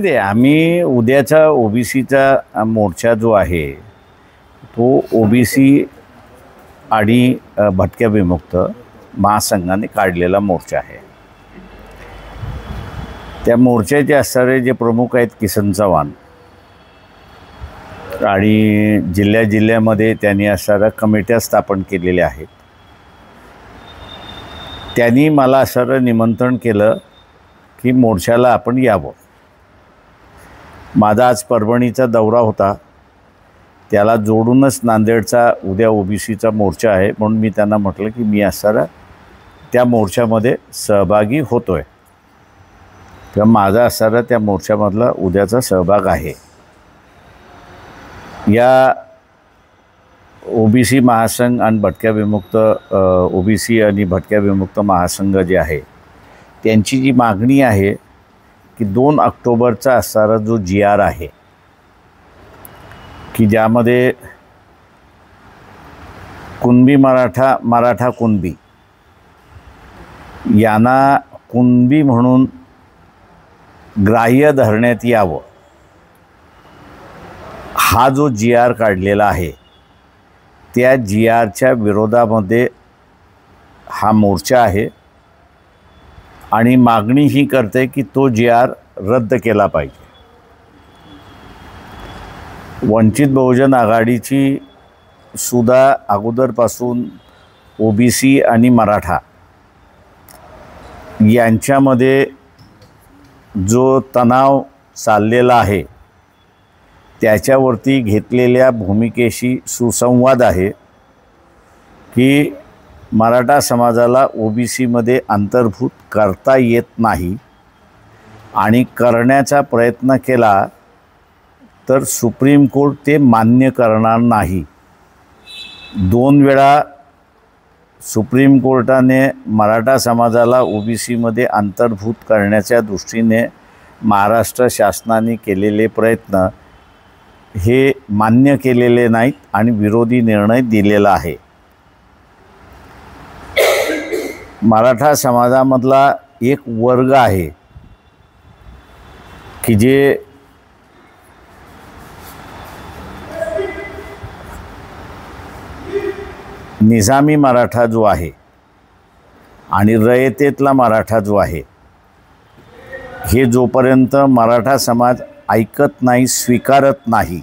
ते आम्ही उद्याचा ओबीसीचा मोर्चा जो आहे तो ओबीसी आणि भटक्या विमुक्त महासंघाने काढलेला मोर्चा आहे। त्या मोर्चाचे असणारे जे प्रमुख आहेत किसन चव्हाण आणि जिल्ह्यामध्ये त्यांनी असणाऱ्या कमिट्या स्थापन केलेल्या आहेत। त्यांनी मला असणारं निमंत्रण केलं की मोर्चाला आपण यावं। माझा आज परभणीचा दौरा होता, त्याला जोडूनच नांदेडचा उद्या ओबीसीचा मोर्चा आहे, म्हणून मी त्यांना म्हटलं की मी असणारा त्या मोर्चामध्ये सहभागी होतोय। तेव्हा माझा असणारा त्या मोर्चामधला उद्याचा सहभाग आहे। या ओबीसी महासंघ आणि भटक्या विमुक्त ओबीसी आणि भटक्या विमुक्त महासंघ जे आहे त्यांची जी मागणी आहे की 2 ऑक्टोबरचा असणारा जो GR आहे की ज्यामध्ये कुणबी मराठा कुणबी यांना कुणबी म्हणून ग्राह्य धरण्यात यावं, हा जो GR काढलेला आहे त्या GRच्या विरोधामध्ये हा मोर्चा आहे आणि मागणी ही करते की तो GR रद्द केला पाहिजे। वंचित बहुजन आघाडीची सुद्धा अगोदरपासून ओबीसी आणि मराठा यांच्यामध्ये जो तणाव चाललेला आहे त्याच्यावरती घेतलेल्या भूमिकेशी सुसंवाद आहे की मराठा समाजाला ओबीसीमध्ये अंतर्भूत करता येत नाही आणि करण्याचा प्रयत्न केला तर सुप्रीम कोर्ट ते मान्य करणार नाही। 2 वेळा सुप्रीम कोर्टाने मराठा समाजाला ओबीसीमध्ये अंतर्भूत करण्याच्या दृष्टीने महाराष्ट्र शासनाने केलेले प्रयत्न हे मान्य केलेले नाहीत आणि विरोधी निर्णय दिलेला आहे। मराठा समाजामधला एक वर्ग आहे की जे निजामी मराठा जो आहे आणि रयतेतला मराठा जो आहे, हे जोपर्यंत मराठा समाज ऐकत नाही, स्वीकारत नाही,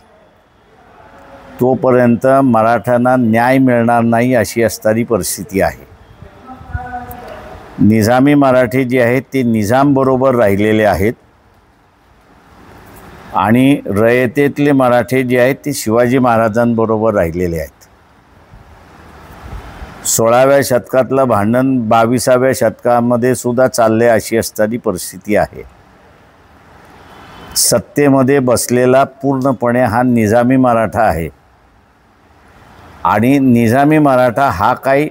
तोपर्यंत मराठ्यांना न्याय मिळणार नाही अशी असणारी परिस्थिती आहे। निजामी मराठी जे आहेत ते निजामबरोबर राहिलेले आहेत आणि रयतेतले मराठे जे आहेत ते शिवाजी महाराजांबरोबर राहिलेले आहेत। 16व्या शतकातलं भांडण 22व्या शतकामध्ये सुद्धा चालले अशी असणारी परिस्थिती आहे। सत्तेमध्ये बसलेला पूर्णपणे हा निजामी मराठा आहे आणि निजामी मराठा हा काही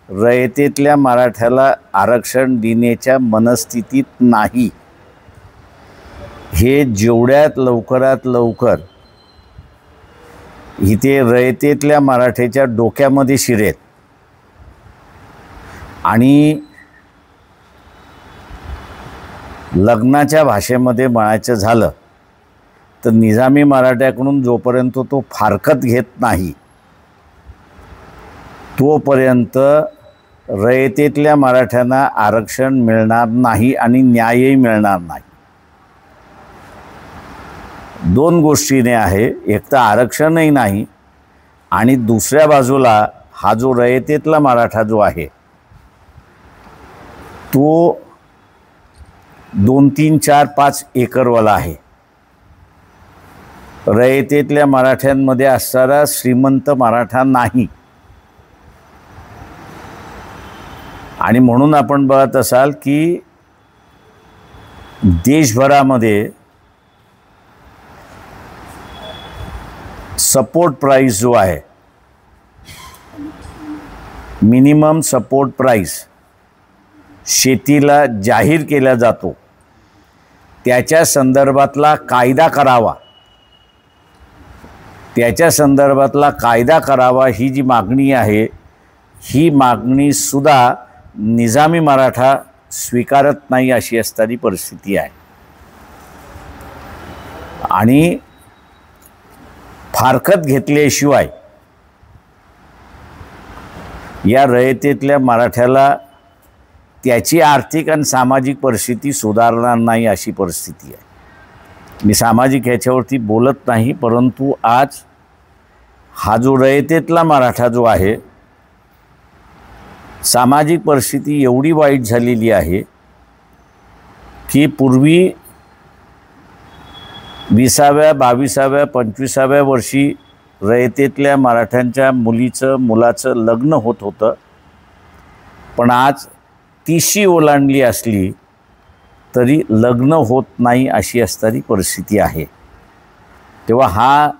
रयतेतल्या मराठ्याला आरक्षण देण्याच्या मनस्थितीत नाही। हे जेवढ्यात लवकरात लवकर इथे रयतेतल्या मराठ्याच्या डोक्यामध्ये शिरेत आणि लग्नाच्या भाषेमध्ये म्हणायचं झालं तर निजामी मराठ्याकडून जोपर्यंत तो फारकत घेत नाही तोपर्यंत रयतेतल्या मराठ्यांना आरक्षण मिळणार नाही आणि न्यायही मिळणार नाही। 2 गोष्टीने आहे, एक तर आरक्षणही नाही आणि दुसऱ्या बाजूला हा जो रयतेतला मराठा जो आहे तो 2, 3, 4, 5 एकरवाला आहे। रयतेतल्या मराठ्यांमध्ये असणारा श्रीमंत मराठा नाही आणि म्हणून आपण बघत असाल की देशभरामध्ये सपोर्ट प्राइस जो आहे, मिनिमम सपोर्ट प्राइस शेतीला जाहीर केला जातो, त्याच्या संदर्भातला कायदा करावा, त्याच्या संदर्भातला कायदा करावा ही जी मागणी आहे ही मागणी सुद्धा निजामी मराठा स्वीकारत नाही अशी असणारी परिस्थिती आहे। आणि फारकत घेतल्याशिवाय या रयतेतल्या मराठ्याला त्याची आर्थिक आणि सामाजिक परिस्थिती सुधारणार नाही अशी परिस्थिती आहे. मी सामाजिक ह्याच्यावरती बोलत नाही, परंतु आज हा जो रयतेतला मराठा जो आहे, सामाजिक परिस्थिती एवढी वाईट झालेली आहे की पूर्वी 20व्या 22व्या 25व्या वर्षी रयतेतल्या मराठ्यांच्या मुलाचं लग्न होत होतं, पण आज 30शी ओलांडली असली तरी लग्न होत नाही अशी असणारी परिस्थिती आहे. तेव्हा हा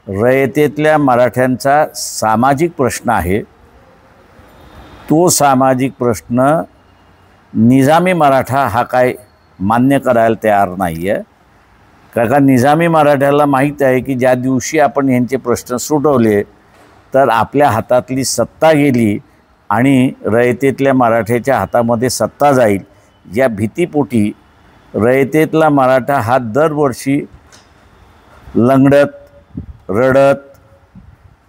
रयतेतल्या मराठ्यांचा सामाजिक प्रश्न आहे. तो सामाजिक प्रश्न निजामी मराठा हा काय मान्य करायला तयार नाही आहे. कारण निजामी मराठ्याला माहीत आहे की ज्या दिवशी आपण यांचे प्रश्न सुटवले तर आपल्या हातातली सत्ता गेली आणि रयतेतल्या मराठ्याच्या हातामध्ये सत्ता जाईल, या भीतीपोटी रयतेतला मराठा हा दरवर्षी लंगडत, रडत,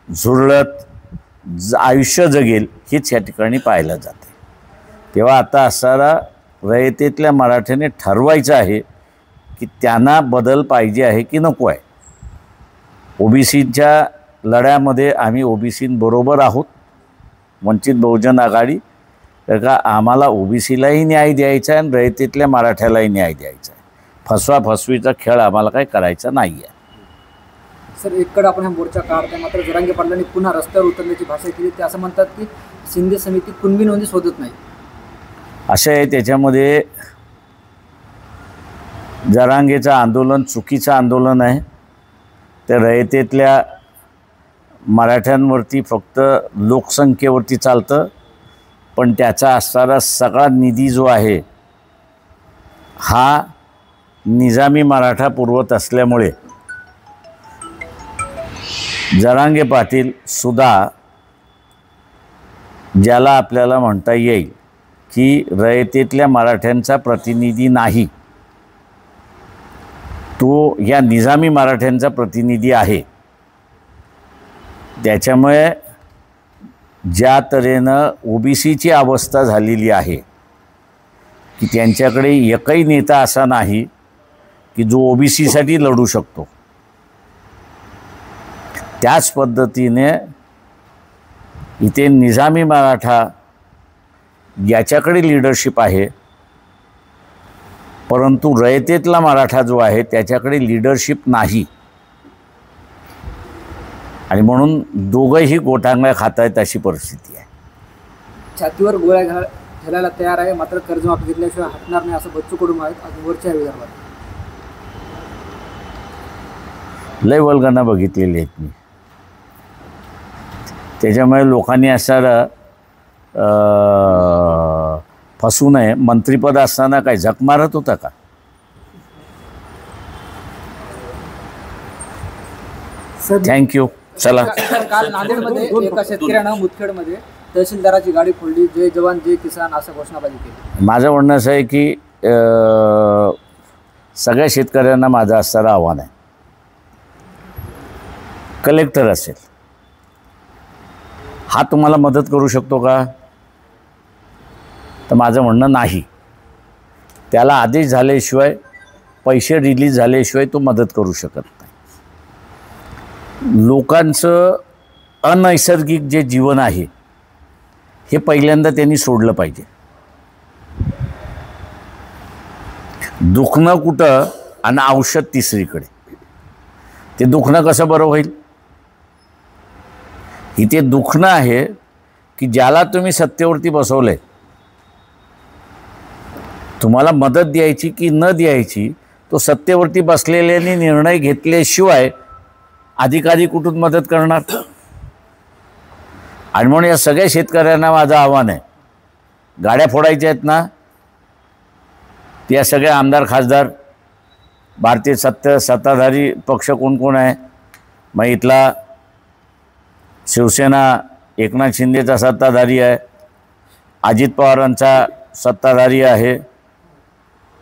झुरळत आयुष्य जगेल हेच या ठिकाणी पाहायला जाते. तेव्हा आता असणारा रयतेतल्या मराठ्याने ठरवायचं आहे की त्यांना बदल पाहिजे आहे की नको आहे. ओबीसीच्या लढ्यामध्ये आम्ही ओबीसींबरोबर आहोत, वंचित बहुजन आघाडी, का आम्हाला ओबीसीलाही न्याय द्यायचा आहे आणि रयतेतल्या मराठ्यालाही न्याय द्यायचा आहे. फसवीचा खेळ आम्हाला काही करायचा नाही आहे. सर, एककडे आपण हा मोर्चा काढताय, मात्र जरांगे पाटलांनी पुन्हा रस्त्यावर उतरण्याची भाषा केली. ते असं म्हणतात की शिंदे समिती कुणबी नोंदी शोधत नाही. असं आहे, त्याच्यामध्ये जरांगेचं आंदोलन चुकीचं आंदोलन आहे. त्या रयतेतल्या मराठ्यांवरती फक्त लोकसंख्येवरती चालतं, पण त्याचा असणारा सगळा निधी जो आहे हा निजामी मराठा पुरवत असल्यामुळे जरांगे पाटील सुद्धा ज्याला आपल्याला म्हणता येईल की रयतेतल्या मराठ्यांचा प्रतिनिधी नाही, तो या निजामी मराठ्यांचा प्रतिनिधी आहे. त्याच्यामुळे ज्या तऱ्हेनं ओबीसीची अवस्था झालेली आहे की त्यांच्याकडे एकही नेता असा नाही की जो ओबीसीसाठी लढू शकतो, त्याच पद्धतीने इथे निजामी मराठा याच्याकडे लीडरशिप आहे, परंतु रयतेतला मराठा जो आहे त्याच्याकडे लीडरशिप नाही. आणि म्हणून दोघंही गोटांगळ्या खात आहेत अशी परिस्थिती आहे. छातीवर गोळ्या घालायला तयार आहे, मात्र कर्जमाफी घेतल्याशिवाय हटणार नाही असं बच्चू कडू आहेत वरच्या विदर्भात. लय वल्गना बघितलेली आहेत मी. त्याच्यामुळे लोकांनी असणारा फसू नये. मंत्रिपद असताना काय झक मारत होता का? थँक्यू. चला. काल नांदेडमध्ये एका शेतकऱ्यानं मुदखेडमध्ये तहसीलदाराची गाडी फोडली. जय जवान जय किसान असं घोषणाबाजी केली. माझं म्हणणं असं आहे की सगळ्या शेतकऱ्यांना माझं असणारं आव्हान आहे, कलेक्टर असेल हा तुम्हाला मदत करू शकतो का? तर माझं म्हणणं नाही. त्याला आदेश झाल्याशिवाय, पैसे रिलीज झाल्याशिवाय तो मदत करू शकत नाही. लोकांचं अनैसर्गिक जे जीवन आहे हे पहिल्यांदा त्यांनी सोडलं पाहिजे. दुखणं कुठं आणि औषध तिसरीकडे. ते दुखणं कसं बरं होईल? इथे दुखणं आहे की ज्याला तुम्ही सत्तेवरती बसवलंय, तुम्हाला मदत द्यायची की न द्यायची तो सत्तेवरती बसलेल्यांनी निर्णय घेतल्याशिवाय अधिकारी कुठून मदत करणार? आणि म्हणून या सगळ्या शेतकऱ्यांना माझं आव्हान आहे, गाड्या फोडायच्या आहेत ना, त्या सगळ्या आमदार खासदार भारतीय सत्ताधारी पक्ष कोण कोण आहे? मग इथला शिवसेना एकनाथ शिंदेचा सत्ताधारी आहे, अजित पवारांचा सत्ताधारी आहे,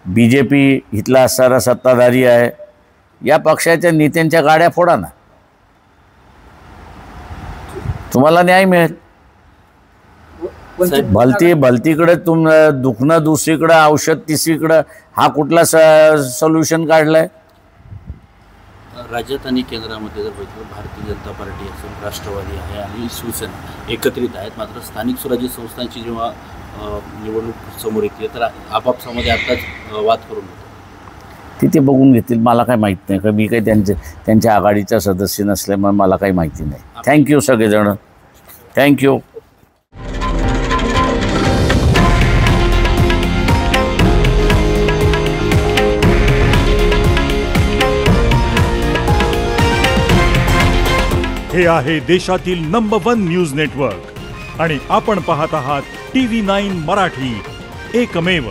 BJP इथला असणारा सत्ताधारी आहे, या पक्षाच्या नेत्यांच्या गाड्या फोडा ना, तुम्हाला न्याय मिळेल. वंचित भलतीकडे दुखणं दुसरीकडं, औषध तिसरीकडं, हा कुठला सोल्युशन काढलाय? राज्यात आणि केंद्रामध्ये जर बघितलं, भारतीय जनता पार्टी असेल, राष्ट्रवादी आहे आणि शिवसेना एकत्रित आहेत. मात्र स्थानिक स्वराज्य संस्थांची जेव्हा निवडणूक समोर येते तर आपापसामध्ये आताच वाद करून होतो. तिथे बघून घेतील, मला काही माहीत नाही, का मी काही त्यांच्या आघाडीचा सदस्य नसल्यामुळे मला काही माहिती नाही. थँक्यू सगळेजण, थँक्यू. हे आहे देशातील नंबर 1 न्यूज नेटवर्क आणि आपण पाहत आहात TV9 मराठी, एकमेव.